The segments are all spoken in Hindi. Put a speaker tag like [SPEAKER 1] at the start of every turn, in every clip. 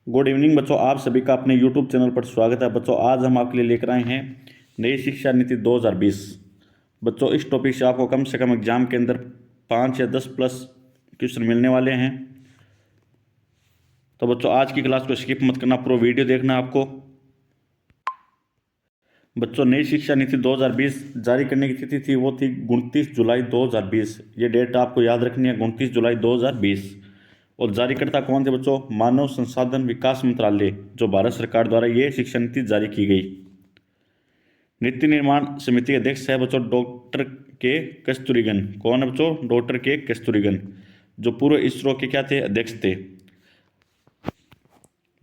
[SPEAKER 1] गुड इवनिंग बच्चों, आप सभी का अपने यूट्यूब चैनल पर स्वागत है। बच्चों आज हम आपके लिए लेकर आए हैं नई शिक्षा नीति 2020। बच्चों इस टॉपिक से आपको कम से कम एग्जाम के अंदर 5 या 10 प्लस क्वेश्चन मिलने वाले हैं। तो बच्चों आज की क्लास को स्किप मत करना, पूरा वीडियो देखना आपको। बच्चों नई शिक्षा नीति 2020 जारी करने की तिथि थी, वो थी 29 जुलाई 2020। ये डेट आपको याद रखनी है, 29 जुलाई 2020। और जारीकर्ता कौन थे बच्चों? मानव संसाधन विकास मंत्रालय, जो भारत सरकार द्वारा ये शिक्षा नीति जारी की गई। नीति निर्माण समिति के अध्यक्ष है बच्चों डॉक्टर के कस्तूरीरंगन। कौन है बच्चों? डॉक्टर के कस्तूरीरंगन, जो पूर्व इसरो के क्या थे? अध्यक्ष थे।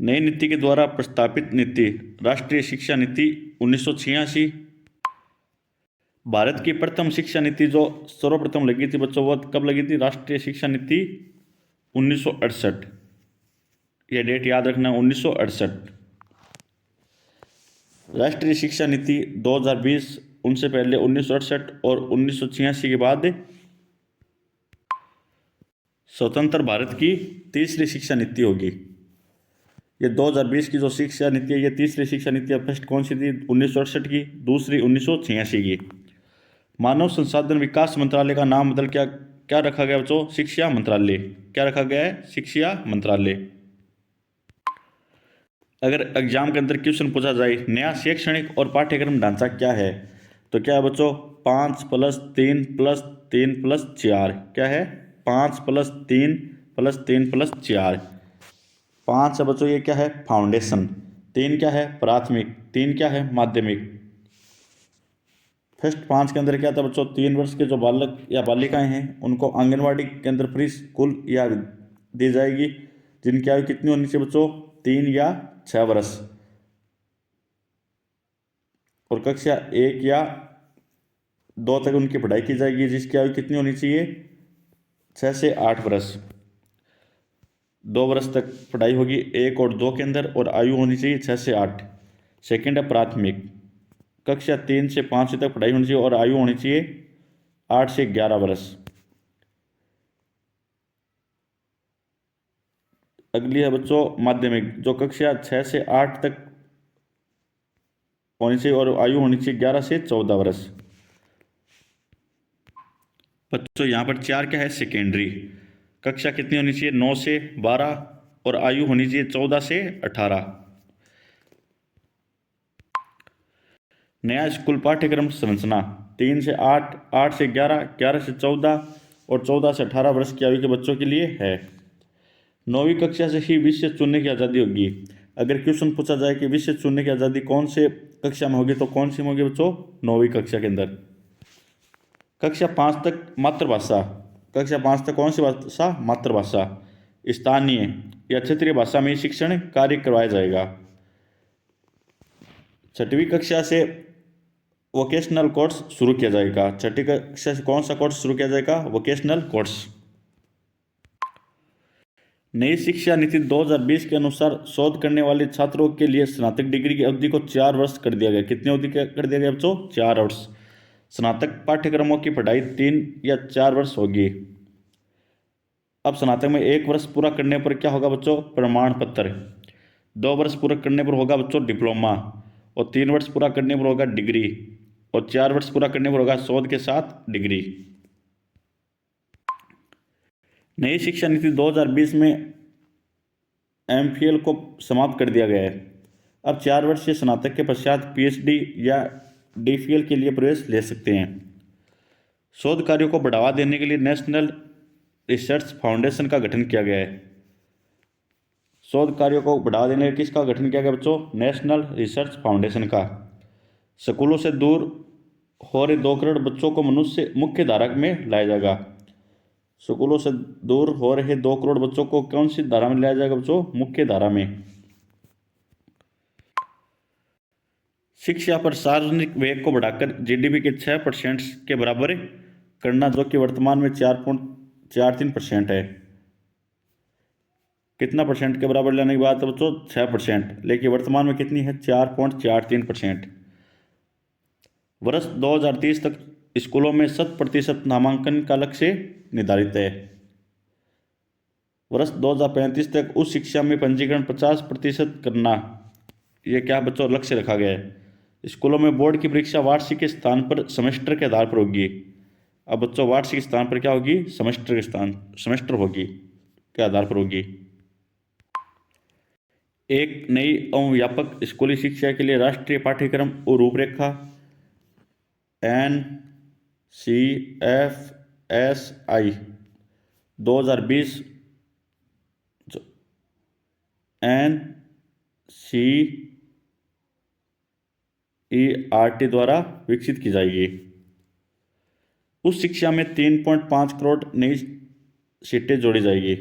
[SPEAKER 1] नई नीति के द्वारा प्रस्तावित नीति राष्ट्रीय शिक्षा नीति 1986। भारत की प्रथम शिक्षा नीति जो सर्वप्रथम लगी थी बच्चों, वो कब लगी थी? राष्ट्रीय शिक्षा नीति 1968। यह डेट याद रखना, 1968। राष्ट्रीय शिक्षा नीति 2020, उनसे पहले 1968 और 1986 के बाद स्वतंत्र भारत की तीसरी शिक्षा नीति होगी। ये 2020 की जो शिक्षा नीति है, ये तीसरी शिक्षा नीति है। फर्स्ट कौन सी थी? 1968 की, दूसरी 1986 की। मानव संसाधन विकास मंत्रालय का नाम बदल क्या रखा गया बच्चों? शिक्षा मंत्रालय। क्या रखा गया है? शिक्षा मंत्रालय। अगर एग्जाम के अंदर क्वेश्चन पूछा जाए नया शैक्षणिक और पाठ्यक्रम ढांचा क्या है, तो क्या है बच्चों? 5+3+3+4। क्या है? 5+3+3+4। 5 है बच्चों, ये क्या है? फाउंडेशन। 3 क्या है? प्राथमिक। 3 क्या है? माध्यमिक। फर्स्ट 5 के अंदर क्या था बच्चों? 3 वर्ष के जो बालक या बालिकाएं हैं उनको आंगनवाड़ी के अंदर प्री स्कूल या दी जाएगी, जिनकी आयु कितनी होनी चाहिए बच्चों? 3 या 6 वर्ष। और कक्षा 1 या 2 तक उनकी पढ़ाई की जाएगी, जिसकी आयु कितनी होनी चाहिए? 6 से 8 वर्ष। 2 वर्ष तक पढ़ाई होगी 1 और 2 के अंदर, और आयु होनी चाहिए 6 से 8। सेकेंड है प्राथमिक। कक्षा 3 से 5 तक पढ़ाई होनी चाहिए और आयु होनी चाहिए 8 से 11 वर्ष। अगली है बच्चों माध्यमिक, जो कक्षा 6 से 8 तक होनी चाहिए और आयु होनी चाहिए 11 से 14 वर्ष। बच्चों यहाँ पर 4 क्या है? सेकेंडरी। कक्षा कितनी होनी चाहिए? 9 से 12 और आयु होनी चाहिए 14 से 18। नया स्कूल पाठ्यक्रम संरचना 3 से 8, 8 से 11, 11 से 14 और 14 से 18 वर्ष की आयु के बच्चों के लिए है। 9वीं कक्षा से ही विषय चुनने की आज़ादी होगी। अगर क्वेश्चन पूछा जाए कि विषय चुनने की आज़ादी कौन से कक्षा में होगी, तो कौन सी में होगी बच्चों? 9वीं कक्षा के अंदर। कक्षा 5 तक मातृभाषा। कक्षा 5 तक कौन सी भाषा? मातृभाषा। स्थानीय या क्षेत्रीय भाषा में शिक्षण कार्य करवाया जाएगा। 6वीं कक्षा से वोकेशनल कोर्स शुरू किया जाएगा। 6वीं कक्षा से कौन सा कोर्स शुरू किया जाएगा? Vocational course. नई शिक्षा नीति 2020 के अनुसार शोध करने वाले छात्रों के लिए स्नातक डिग्री की अवधि को 4 वर्ष कर दिया गया। कितनी अवधि कर दिया गया बच्चों? 4 वर्ष। स्नातक पाठ्यक्रमों की पढ़ाई 3 या 4 वर्ष होगी। अब स्नातक में 1 वर्ष पूरा करने पर क्या होगा बच्चों? प्रमाण पत्र। 2 वर्ष पूरा करने पर होगा बच्चों डिप्लोमा, और 3 वर्ष पूरा करने पर होगा डिग्री, और 4 वर्ष पूरा करने पर होगा शोध के साथ डिग्री। नई शिक्षा नीति 2020 में एमफिल को समाप्त कर दिया गया है। अब 4 वर्ष से स्नातक के पश्चात पीएचडी या डीफिल के लिए प्रवेश ले सकते हैं। शोध कार्यों को बढ़ावा देने के लिए नेशनल रिसर्च फाउंडेशन का गठन किया गया है। शोध कार्यों को बढ़ावा देने के लिए किसका गठन किया गया बच्चों? नेशनल रिसर्च फाउंडेशन का। स्कूलों से दूर हो रहे 2 करोड़ बच्चों को मनुष्य मुख्य धारा में लाया जाएगा। स्कूलों से दूर हो रहे 2 करोड़ बच्चों को कौन सी धारा में लाया जाएगा बच्चों? मुख्य धारा में। शिक्षा पर सार्वजनिक व्यय को बढ़ाकर जीडीपी के 6% के बराबर करना, जो कि वर्तमान में 4.43% है। कितना परसेंट के बराबर लेने की बात है बच्चों? 6%, लेकिन वर्तमान में कितनी है? 4.43%। वर्ष 2030 तक स्कूलों में 100% नामांकन का लक्ष्य निर्धारित है। वर्ष 2035 तक उच्च शिक्षा में पंजीकरण 50% करना, ये क्या बच्चों लक्ष्य रखा गया है। स्कूलों में बोर्ड की परीक्षा वार्षिक के स्थान पर सेमेस्टर के आधार पर होगी। अब बच्चों वार्षिक स्थान पर क्या होगी, सेमेस्टर होगी के आधार पर होगी। एक नई एवं व्यापक स्कूली शिक्षा के लिए राष्ट्रीय पाठ्यक्रम और रूपरेखा NCFSI 2020 NCERT द्वारा विकसित की जाएगी। उस शिक्षा में 3.5 करोड़ नई सीटें जोड़ी जाएगी।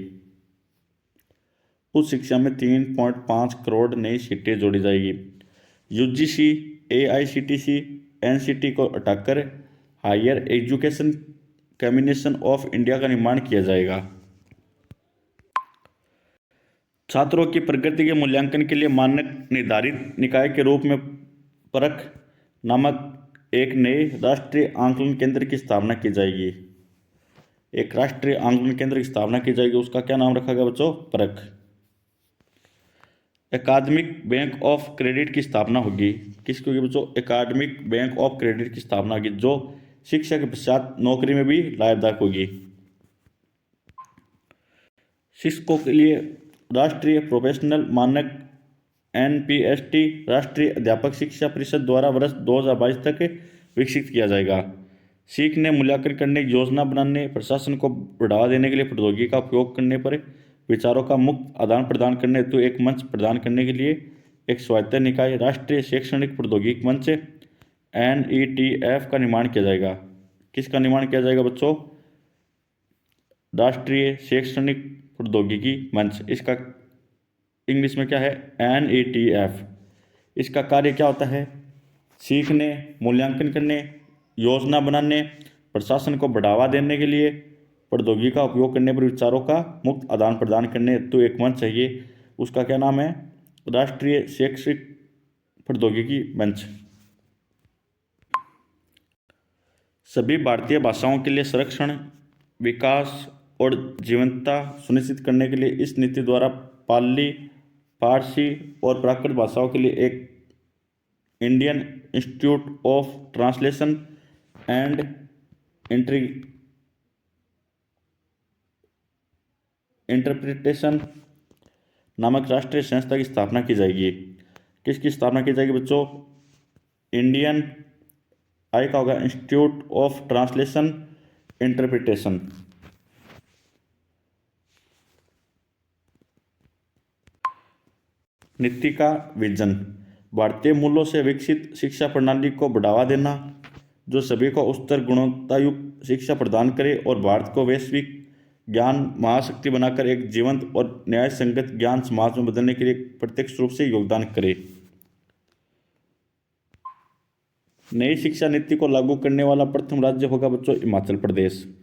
[SPEAKER 1] उस शिक्षा में 3.5 करोड़ नई सीटें जोड़ी जाएगी। UGC, AICTC, NCT को हटाकर higher education commission of India का निर्माण किया जाएगा। छात्रों की प्रगति के मूल्यांकन के लिए मानक निर्धारित निकाय के रूप में परख नामक एक नए राष्ट्रीय आंकलन केंद्र की स्थापना की जाएगी। एक राष्ट्रीय आंकलन केंद्र की स्थापना की जाएगी, उसका क्या नाम रखा गया बच्चों, परख। एकाडमिक बैंक ऑफ क्रेडिट की स्थापना होगी। किसकी होगी बच्चों, एकाडमिक बैंक ऑफ क्रेडिट की स्थापना होगी, जो शिक्षा के पश्चात नौकरी में भी लाभदायक होगी। शिक्षकों के लिए राष्ट्रीय प्रोफेशनल मानक NPST राष्ट्रीय अध्यापक शिक्षा परिषद द्वारा वर्ष 2022 तक विकसित किया जाएगा। सीखने, मूल्यांकन करने, योजना बनाने, प्रशासन को बढ़ावा देने के लिए प्रौद्योगिकी का उपयोग करने पर विचारों का मुक्त आदान प्रदान करने हेतु एक मंच प्रदान करने के लिए एक स्वायत्त निकाय राष्ट्रीय शैक्षणिक प्रौद्योगिकी मंच NETF का निर्माण किया जाएगा। किसका निर्माण किया जाएगा बच्चों, राष्ट्रीय शैक्षणिक प्रौद्योगिकी मंच। इसका इंग्लिश में क्या है, NETF। इसका कार्य क्या होता है, सीखने, मूल्यांकन करने, योजना बनाने, प्रशासन को बढ़ावा देने के लिए प्रौद्योगिकी का उपयोग करने पर विचारों का मुक्त आदान प्रदान करने हेतु एक मंच चाहिए। उसका क्या नाम है, राष्ट्रीय शैक्षिक प्रौद्योगिकी मंच। सभी भारतीय भाषाओं के लिए संरक्षण, विकास और जीवंतता सुनिश्चित करने के लिए इस नीति द्वारा पाली, फारसी और प्राकृत भाषाओं के लिए एक Indian institute of translation and interpretation नामक राष्ट्रीय संस्था की स्थापना की जाएगी। किसकी स्थापना की जाएगी बच्चों, इंडियन आई का होगा इंस्टीट्यूट ऑफ ट्रांसलेशन इंटरप्रिटेशन। नीति का विजन, भारतीय मूल्यों से विकसित शिक्षा प्रणाली को बढ़ावा देना, जो सभी को उच्चतर गुणवत्तायुक्त शिक्षा प्रदान करे और भारत को वैश्विक ज्ञान महाशक्ति बनाकर एक जीवंत और न्याय संगत ज्ञान समाज में बदलने के लिए प्रत्यक्ष रूप से योगदान करे। नई शिक्षा नीति को लागू करने वाला प्रथम राज्य होगा बच्चों हिमाचल प्रदेश।